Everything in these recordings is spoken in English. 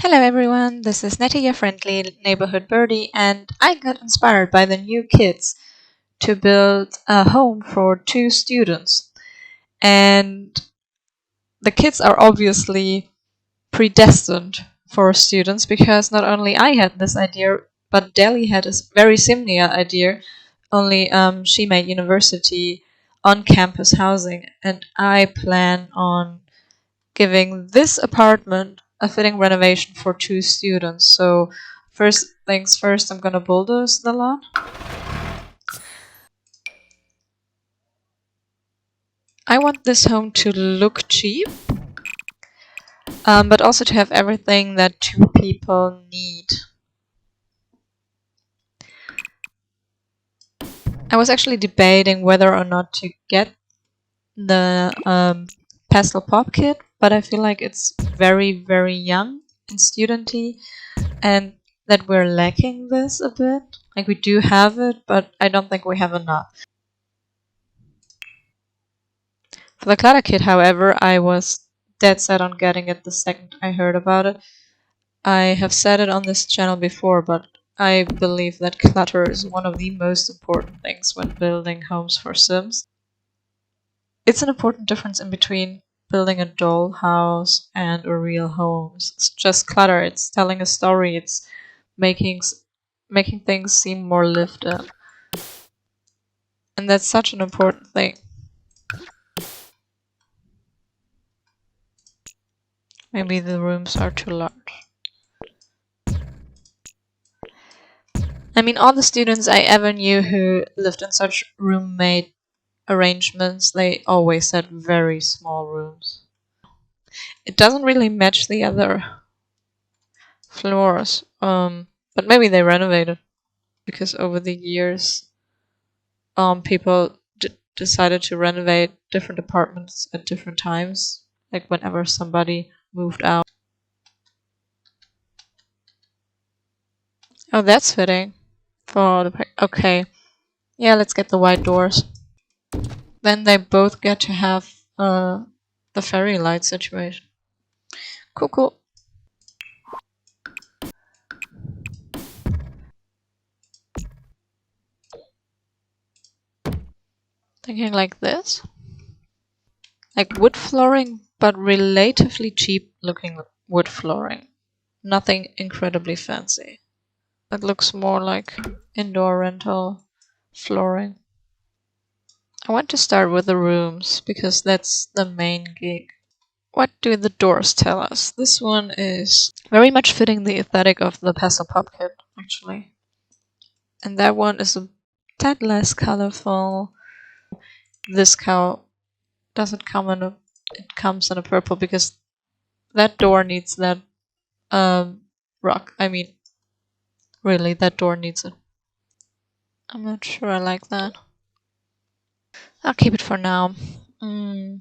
Hello everyone, this is Nettie, your friendly neighborhood birdie, and I got inspired by the new kids to build a home for 2 students. And the kids are obviously predestined for students because not only I had this idea, but Deli had a very similar idea, only she made university on campus housing, and I plan on giving this apartment a fitting renovation for 2 students. So first things first, I'm gonna bulldoze the lot. I want this home to look cheap, but also to have everything that 2 people need. I was actually debating whether or not to get the pastel pop kit, but I feel like it's very, very young and studenty, and that we're lacking this a bit. Like, we do have it, but I don't think we have enough. For the clutter kit, however, I was dead set on getting it the second I heard about it. I have said it on this channel before, but I believe that clutter is one of the most important things when building homes for Sims. It's an important difference in between building a doll house and a real home. It's just clutter, it's telling a story, it's making things seem more lived in. And that's such an important thing. Maybe the rooms are too large. I mean, all the students I ever knew who lived in such roommate arrangements, they always had very small rooms. It doesn't really match the other floors, but maybe they renovated because over the years, people decided to renovate different apartments at different times, like whenever somebody moved out. Oh, that's fitting for the okay. Yeah, let's get the white doors. Then they both get to have the fairy light situation. Cool, cool. Thinking like this. Like wood flooring, but relatively cheap looking wood flooring. Nothing incredibly fancy. It looks more like indoor rental flooring. I want to start with the rooms because that's the main gig. What do the doors tell us? This one is very much fitting the aesthetic of the pastel pop kit, actually. And that one is a tad less colorful. This cow doesn't come in it comes in a purple because that door needs that rock. I mean, really, that door needs it. I'm not sure I like that. I'll keep it for now. And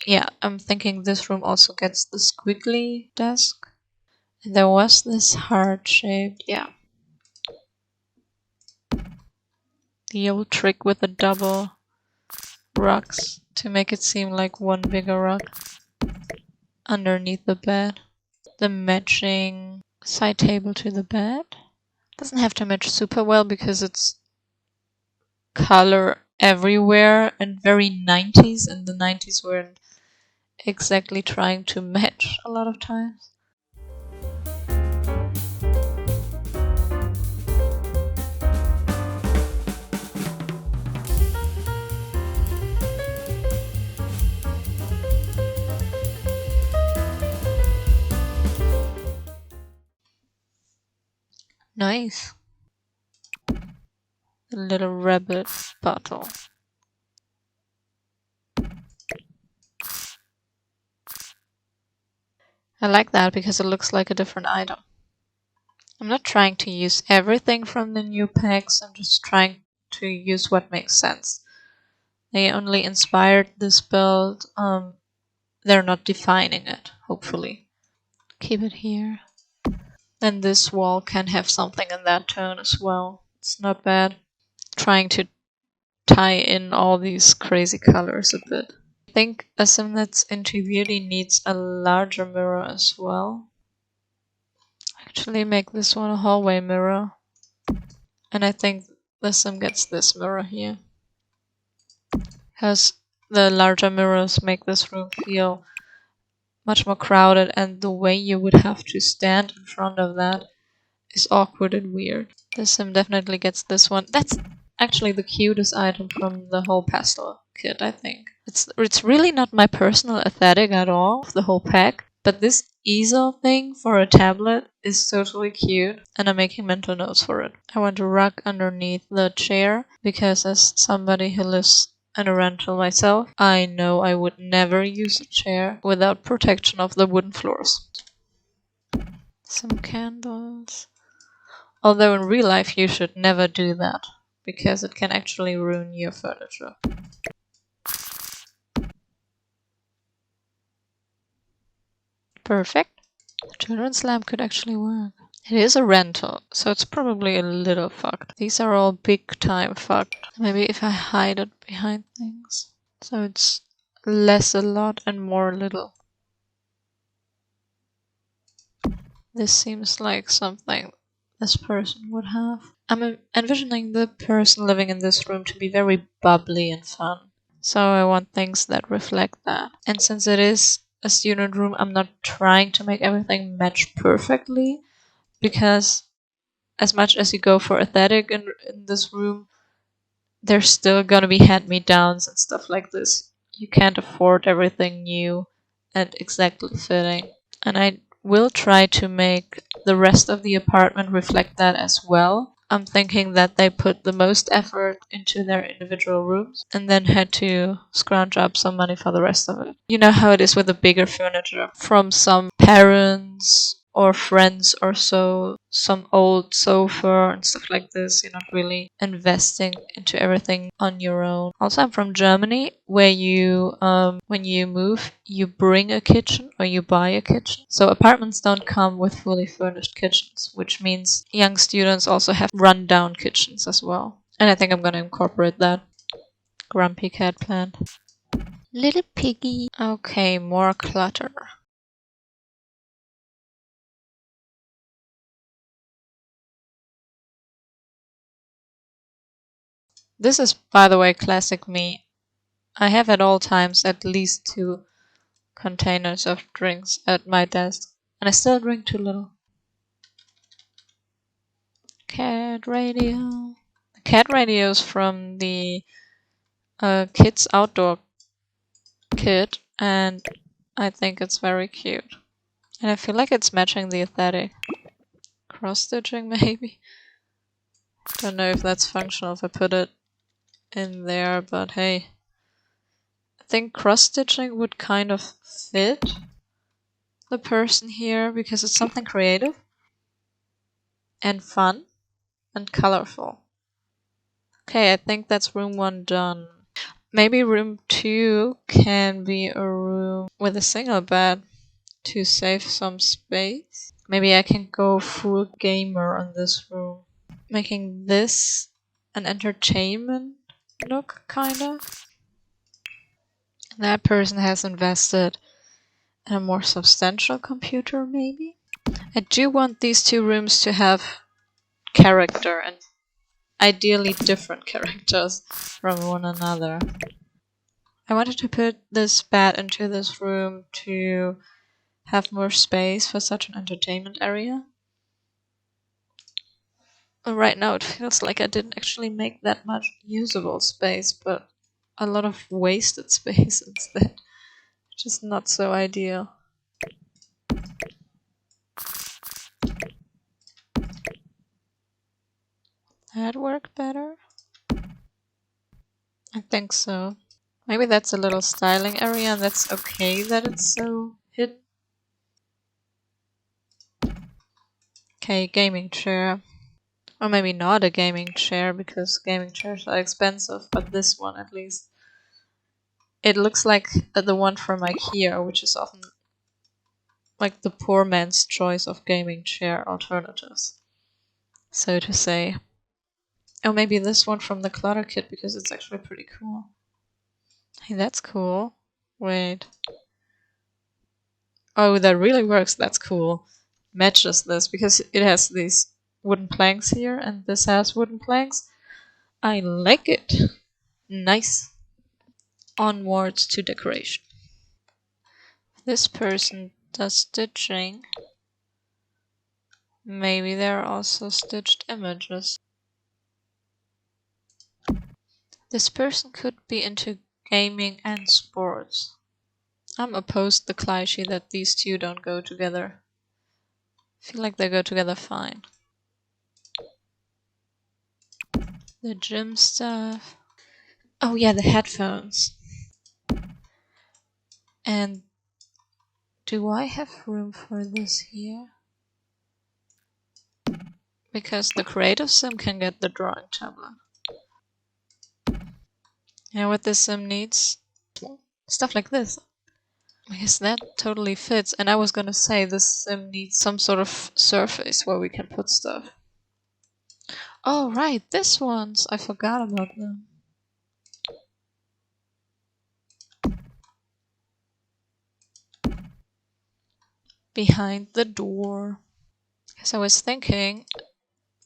yeah, I'm thinking this room also gets the squiggly desk. And there was this heart-shaped, yeah. The old trick with the double rugs to make it seem like one bigger rug underneath the bed. The matching side table to the bed doesn't have to match super well because it's color everywhere and very 90s, and the 90s weren't exactly trying to match a lot of times. Nice. A little rabbit bottle. I like that because it looks like a different item. I'm not trying to use everything from the new packs, I'm just trying to use what makes sense. They only inspired this build, they're not defining it, hopefully. Keep it here. Then this wall can have something in that tone as well. It's not bad. Trying to tie in all these crazy colors a bit. I think a sim that's into beauty needs a larger mirror as well. actually make this one a hallway mirror. And I think the sim gets this mirror here. Because the larger mirrors make this room feel much more crowded, and the way you would have to stand in front of that is awkward and weird. The sim definitely gets this one. That's actually the cutest item from the whole pastel kit, I think. It's really not my personal aesthetic at all, the whole pack, but this easel thing for a tablet is totally cute, and I'm making mental notes for it. I want a rug underneath the chair, because as somebody who lives in a rental myself, I know I would never use a chair without protection of the wooden floors. Some candles. Although in real life you should never do that, because it can actually ruin your furniture. Perfect. The children's lamp could actually work. It is a rental, so it's probably a little fucked. These are all big time fucked. Maybe if I hide it behind things, so it's less a lot and more a little. This seems like something this person would have. I'm envisioning the person living in this room to be very bubbly and fun. So I want things that reflect that. And since it is a student room, I'm not trying to make everything match perfectly, because as much as you go for aesthetic in this room, there's still gonna be hand-me-downs and stuff like this. You can't afford everything new and exactly fitting. And I will try to make the rest of the apartment reflect that as well. I'm thinking that they put the most effort into their individual rooms and then had to scrounge up some money for the rest of it. You know how it is with the bigger furniture from some parents or friends or so, some old sofa and stuff like this. You're not really investing into everything on your own. Also, I'm from Germany, where you, when you move, you bring a kitchen or you buy a kitchen. So apartments don't come with fully furnished kitchens, which means young students also have run-down kitchens as well. And I think I'm gonna incorporate that. Grumpy cat plant. Little piggy. Okay, more clutter. This is, by the way, classic me. I have at all times at least 2 containers of drinks at my desk, and I still drink too little. Cat radio. The cat radio is from the kids outdoor kit, and I think it's very cute. And I feel like it's matching the aesthetic. Cross stitching, maybe? Don't know if that's functional if I put it in there, but hey. I think cross stitching would kind of fit the person here because it's something creative and fun and colorful. Okay, I think that's room 1 done. Maybe room 2 can be a room with a single bed to save some space. Maybe I can go full gamer on this room, making this an entertainment look, kinda. That person has invested in a more substantial computer, maybe? I do want these 2 rooms to have character, and ideally different characters from one another. I wanted to put this bed into this room to have more space for such an entertainment area. Right now it feels like I didn't actually make that much usable space, but a lot of wasted space instead, which is not so ideal. That work better? I think so. Maybe that's a little styling area, and that's okay that it's so hidden. Okay, gaming chair. Or maybe not a gaming chair, because gaming chairs are expensive, but this one at least. It looks like the one from IKEA, which is often like the poor man's choice of gaming chair alternatives, so to say. Or maybe this one from the clutter kit, because it's actually pretty cool. Hey, that's cool. Wait. Oh, that really works. That's cool. matches this because it has these wooden planks here and this has wooden planks. I like it. Nice. Onwards to decoration. This person does stitching. Maybe there are also stitched images. This person could be into gaming and sports. I'm opposed to the cliche that these two don't go together. I feel like they go together fine. The gym stuff. Oh yeah, the headphones. And do I have room for this here? Because the creative sim can get the drawing tablet. You know what this sim needs? Stuff like this. Because that totally fits. And I was gonna say this sim needs some sort of surface where we can put stuff. Oh right, this ones. I forgot about them. Behind the door. Because I was thinking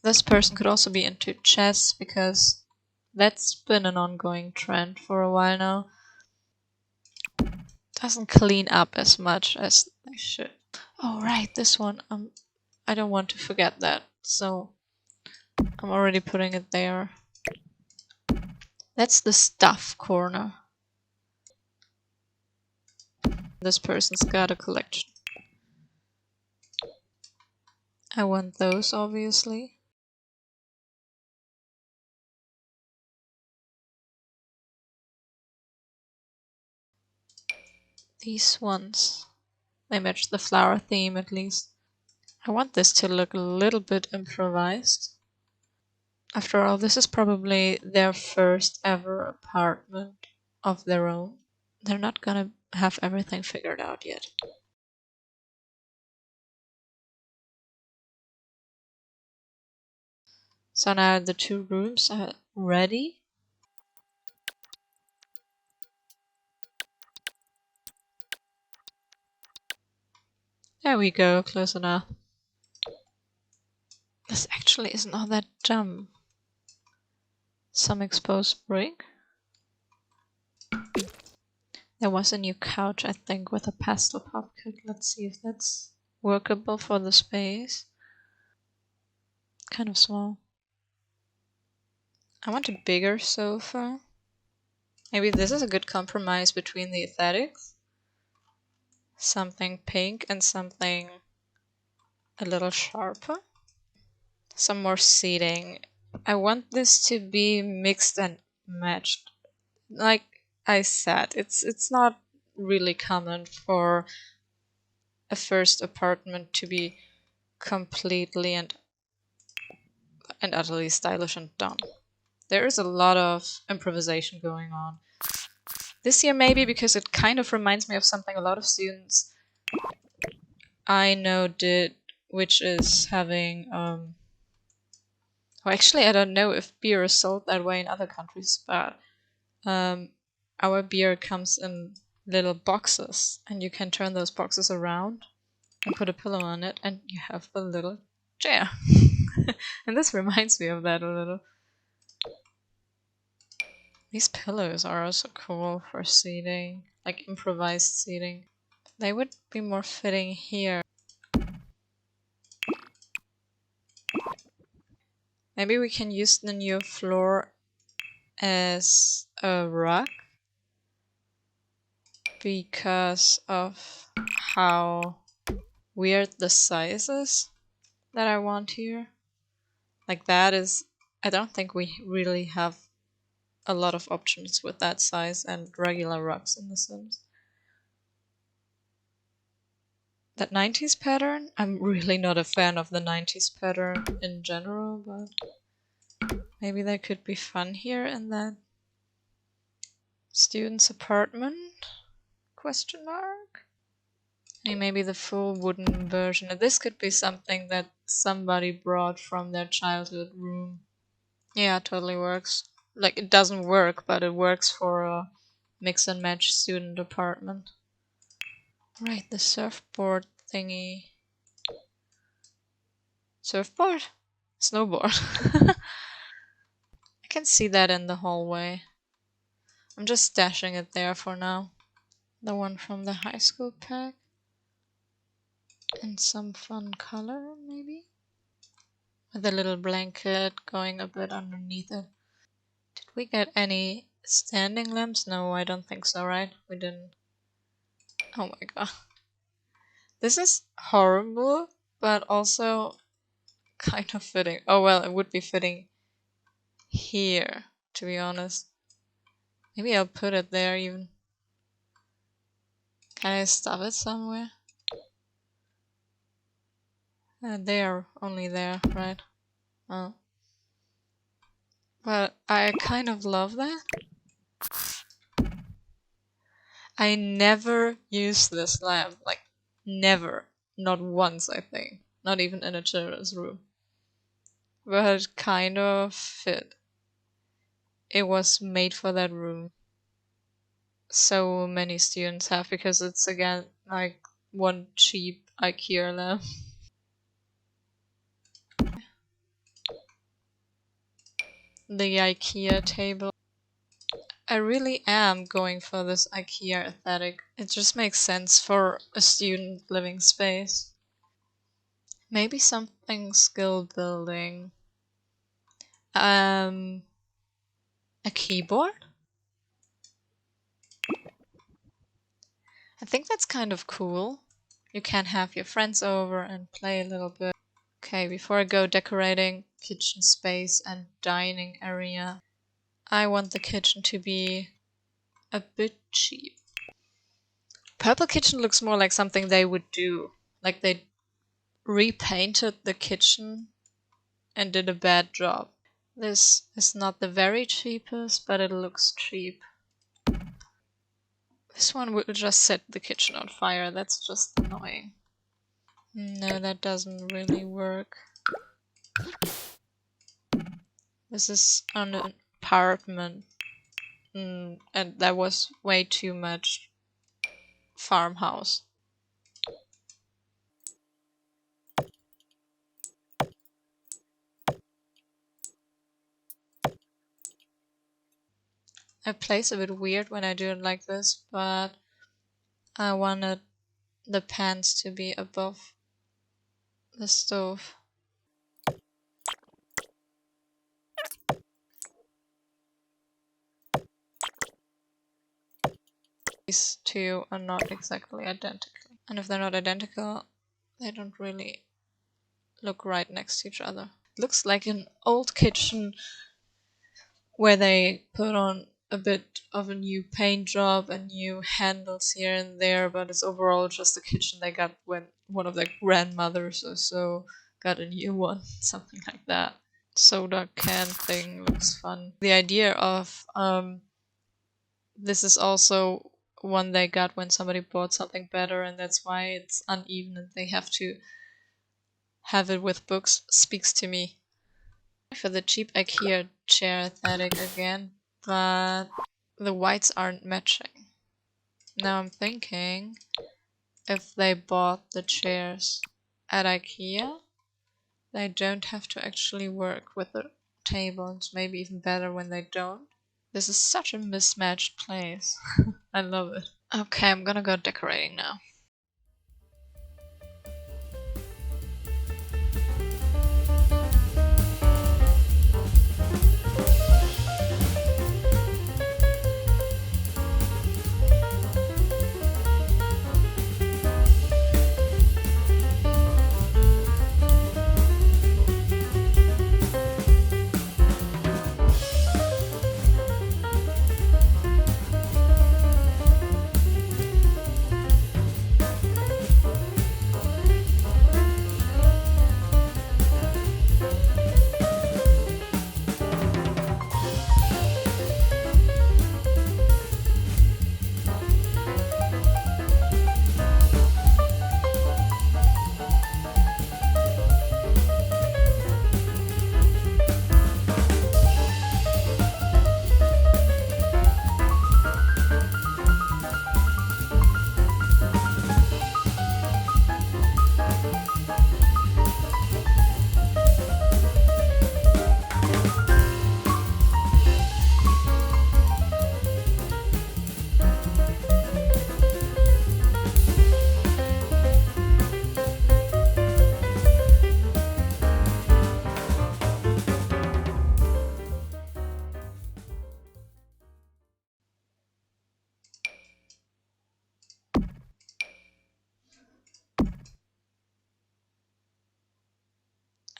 this person could also be into chess because that's been an ongoing trend for a while now. Doesn't clean up as much as they should. Oh right, this one. I don't want to forget that, so I'm already putting it there. That's the stuff corner. This person's got a collection. I want those, obviously. These ones. They match the flower theme at least. I want this to look a little bit improvised. After all, this is probably their first ever apartment of their own. They're not gonna have everything figured out yet. So now the two rooms are ready. There we go, close enough. This actually isn't all that dumb. Some exposed brick. There was a new couch, I think, with a pastel pop kit. Let's see if that's workable for the space. Kind of small. I want a bigger sofa. Maybe this is a good compromise between the aesthetics. Something pink and something a little sharper. Some more seating. I want this to be mixed and matched. Like I said, it's not really common for a first apartment to be completely and utterly stylish and done. There is a lot of improvisation going on. This year maybe because it kind of reminds me of something a lot of students I know did, which is having well, actually I don't know if beer is sold that way in other countries, but our beer comes in little boxes and you can turn those boxes around and put a pillow on it and you have a little chair. And this reminds me of that a little. These pillows are also cool for seating, like improvised seating. They would be more fitting here. Maybe we can use the new floor as a rug because of how weird the size is that I want here. Like that is, I don't think we really have a lot of options with that size and regular rugs in The Sims. That 90s pattern? I'm really not a fan of the 90s pattern in general, but maybe that could be fun here in that student's apartment? Question mark? And maybe the full wooden version. This could be something that somebody brought from their childhood room. Yeah, it totally works. Like, it doesn't work, but it works for a mix and match student apartment. Right, the surfboard thingy. Surfboard? Snowboard. I can see that in the hallway. I'm just stashing it there for now. The one from the high school pack. And some fun color, maybe? With a little blanket going a bit underneath it. Did we get any standing lamps? No, I don't think so, right? We didn't. Oh my god. This is horrible, but also kind of fitting. Oh well, it would be fitting here, to be honest. Maybe I'll put it there even. Can I stuff it somewhere? They are only there, right? Oh. But I kind of love that. I never use this lamp. Like, never. Not once, I think. Not even in a children's room. But it kind of fit. It was made for that room. So many students have, because it's again like one cheap IKEA lamp. The IKEA table. I really am going for this IKEA aesthetic. It just makes sense for a student living space. Maybe something skill building. A keyboard? I think that's kind of cool. You can have your friends over and play a little bit. Okay, before I go decorating kitchen space and dining area, I want the kitchen to be a bit cheap. Purple kitchen looks more like something they would do. Like they repainted the kitchen and did a bad job. This is not the very cheapest, but it looks cheap. This one will just set the kitchen on fire. That's just annoying. No, that doesn't really work. This is an apartment. And that was way too much farmhouse. It plays a bit weird when I do it like this, but I wanted the pans to be above the stove. These two are not exactly identical. And if they're not identical, they don't really look right next to each other. It looks like an old kitchen where they put on a bit of a new paint job and new handles here and there, but it's overall just a kitchen they got when one of their grandmothers or so got a new one, something like that. Soda can thing looks fun. The idea of this is also one they got when somebody bought something better, and that's why it's uneven and they have to have it with books, speaks to me. For the cheap IKEA chair aesthetic again, but the whites aren't matching. Now I'm thinking if they bought the chairs at IKEA, they don't have to actually work with the table. It's maybe even better when they don't. This is such a mismatched place. I love it. Okay, I'm gonna go decorating now.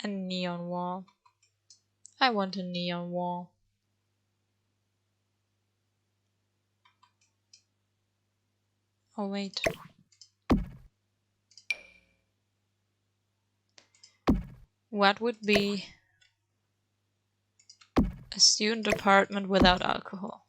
A neon wall. I want a neon wall. Oh wait. What would be a student apartment without alcohol?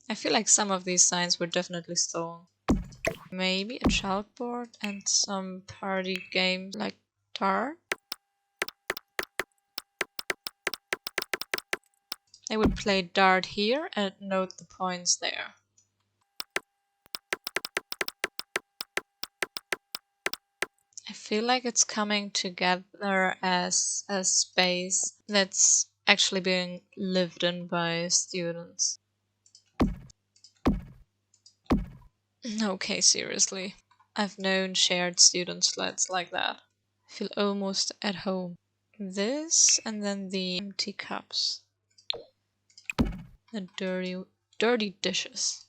I feel like some of these signs were definitely stolen. Maybe a chalkboard and some party games like dart? I would play dart here and note the points there. I feel like it's coming together as a space that's actually being lived in by students. Okay, seriously. I've known shared student sleds like that. I feel almost at home. This and then the empty cups. The dirty dishes.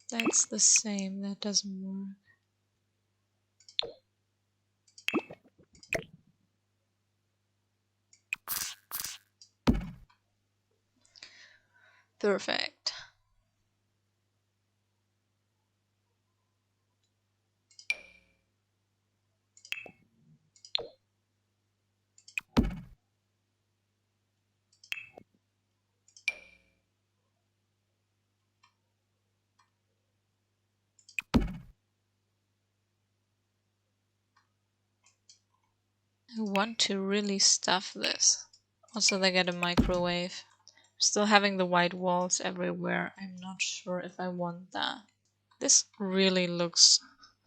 That's the same, that doesn't work. Perfect. I want to really stuff this. Also, they get a microwave. Still having the white walls everywhere. I'm not sure if I want that. This really looks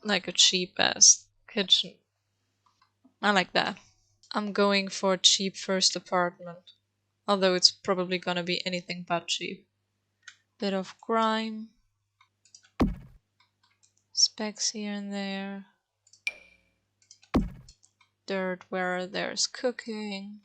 like a cheap-ass kitchen. I like that. I'm going for a cheap first apartment. Although it's probably gonna be anything but cheap. Bit of grime. Specks here and there. Dirt where there's cooking.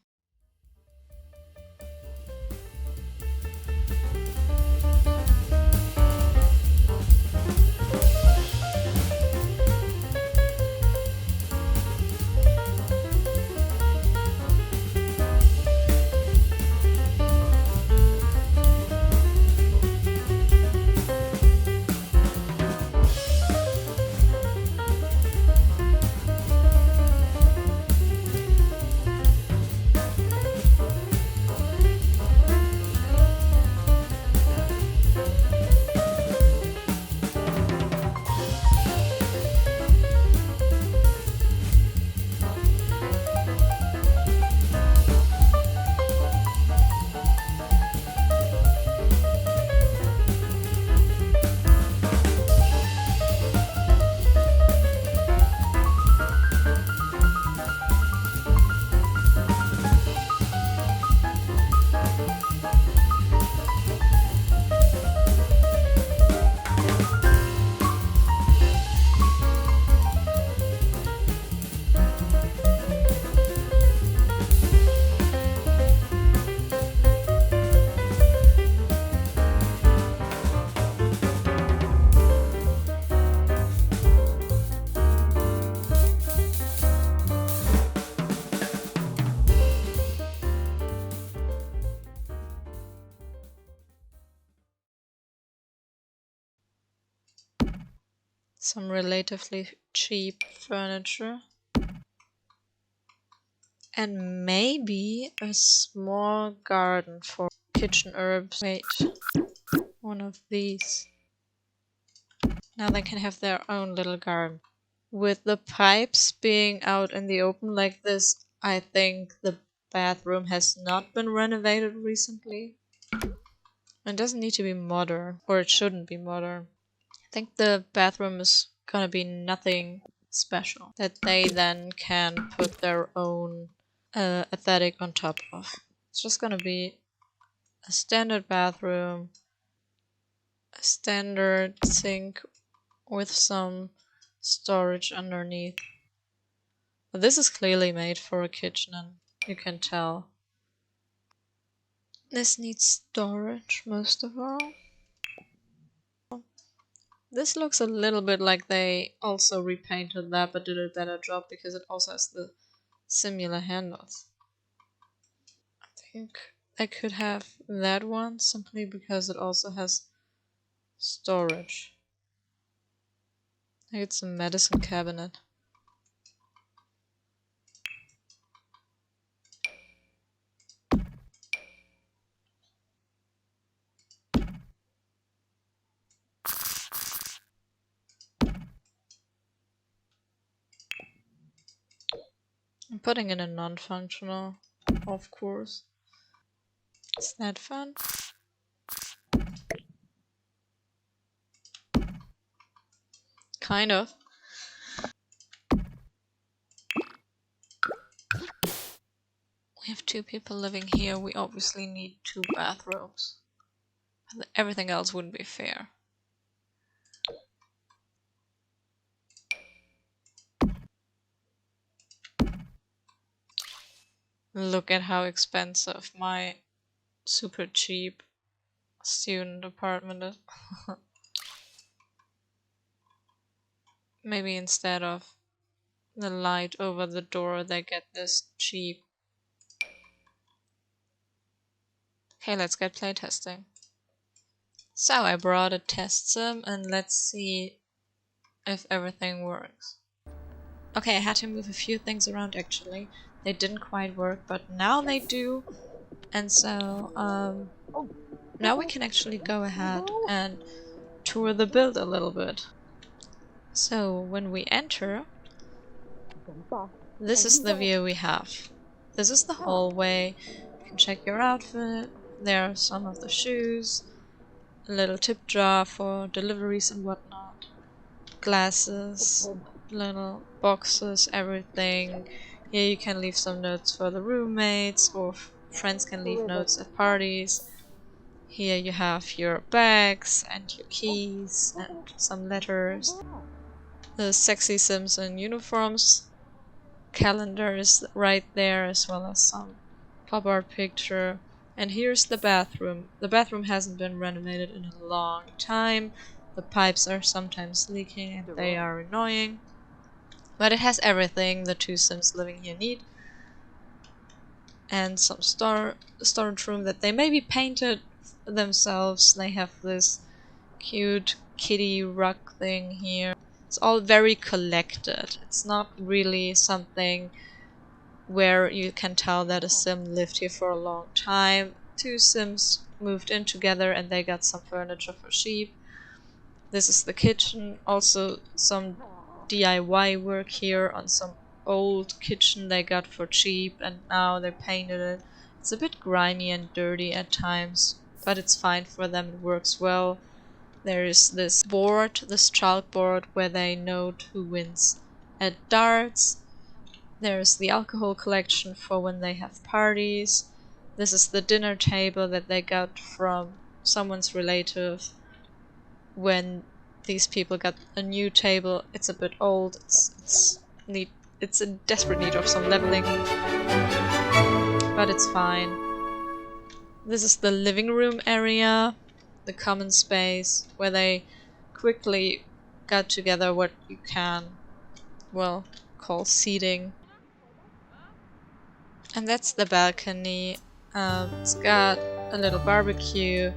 Some relatively cheap furniture. And maybe a small garden for kitchen herbs. Wait, one of these. Now they can have their own little garden. With the pipes being out in the open like this, I think the bathroom has not been renovated recently. It doesn't need to be modern, or it shouldn't be modern. I think the bathroom is gonna be nothing special that they then can put their own aesthetic on top of. It's just gonna be a standard bathroom, a standard sink with some storage underneath. But this is clearly made for a kitchen, and You can tell. This needs storage most of all. This looks a little bit like they also repainted that but did a better job because it also has the similar handles. I think I could have that one simply because it also has storage. I think it's a medicine cabinet. I'm putting in a non-functional, of course. Is that fun? Kind of. We have 2 people living here. We obviously need 2 bathrooms. Everything else wouldn't be fair. Look at how expensive my super cheap student apartment is. Maybe instead of the light over the door, they get this cheap. Okay, let's get playtesting. So I brought a test sim and let's see if everything works. Okay, I had to move a few things around actually. They didn't quite work, but now they do. And so, now we can actually go ahead and tour the build a little bit. So when we enter, this is the view we have. This is the hallway. You can check your outfit. There are some of the shoes. A little tip jar for deliveries and whatnot. Glasses, little boxes, everything. Here you can leave some notes for the roommates, or friends can leave notes at parties. Here you have your bags and your keys and some letters. The sexy Sims in uniforms. Calendar is right there, as well as some pop art picture. And here's the bathroom. The bathroom hasn't been renovated in a long time. The pipes are sometimes leaking and they are annoying. But it has everything the 2 Sims living here need. And some storage room that they maybe painted themselves. They have this cute kitty rug thing here. It's all very collected. It's not really something where you can tell that a sim lived here for a long time. 2 Sims moved in together and they got some furniture for cheap. This is the kitchen. Also some DIY work here on some old kitchen they got for cheap and now they painted it. It's a bit grimy and dirty at times, but it's fine for them, it works well. There is this board, this chalkboard, where they note who wins at darts. There's the alcohol collection for when they have parties. This is the dinner table that they got from someone's relative when these people got a new table. It's a bit old, it's in desperate need of some leveling, but it's fine. This is the living room area, the common space, where they quickly got together what you can, well, call seating. And that's the balcony. It's got a little barbecue,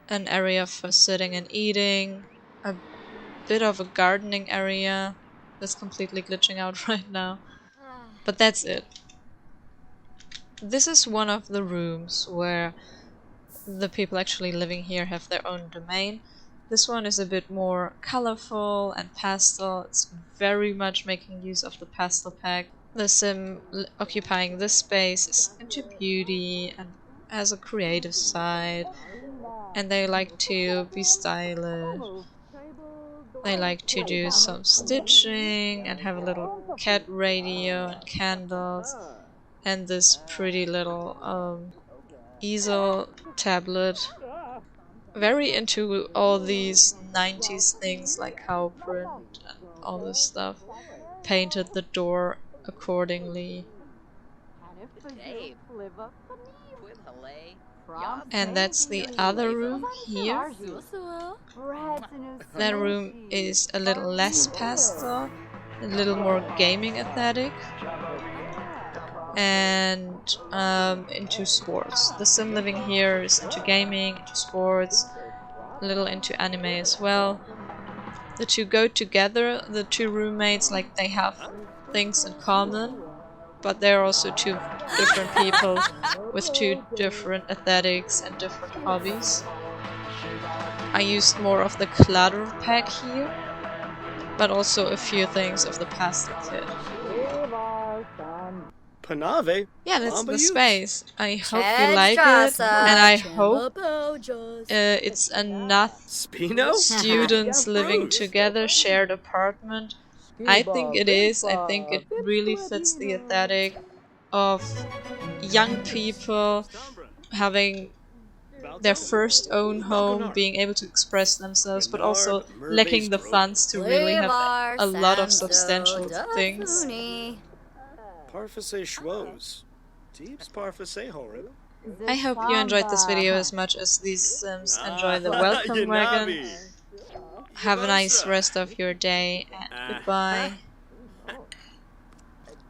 an area for sitting and eating, a bit of a gardening area that's completely glitching out right now. But that's it. This is one of the rooms where the people actually living here have their own domain. This one is a bit more colorful and pastel. It's very much making use of the pastel pack. The sim occupying this space is into beauty and has a creative side, and they like to be stylish. They like to do some stitching and have a little cat radio and candles and this pretty little easel tablet. Very into all these 90s things like cow print and all this stuff. Painted the door accordingly. And that's the other room here. That room is a little less pastel, a little more gaming aesthetic, and into sports. The sim living here is into gaming, into sports, a little into anime as well. The two go together, the two roommates, like they have things in common, but they're also two different people with two different aesthetics and different hobbies. I used more of the clutter pack here, but also a few things of the pastel kit. Panave? Yeah, that's the Ambayus? space. I hope you like it, and I hope it's enough Spino? students living together, shared apartment. I think it is. I think it really fits the aesthetic of young people having their first own home, being able to express themselves, but also lacking the funds to really have a lot of substantial things. Parfase Schwoes. Deeps Parfase Horib. I hope you enjoyed this video as much as these Sims enjoy the welcome wagon. Have a nice rest of your day, and goodbye.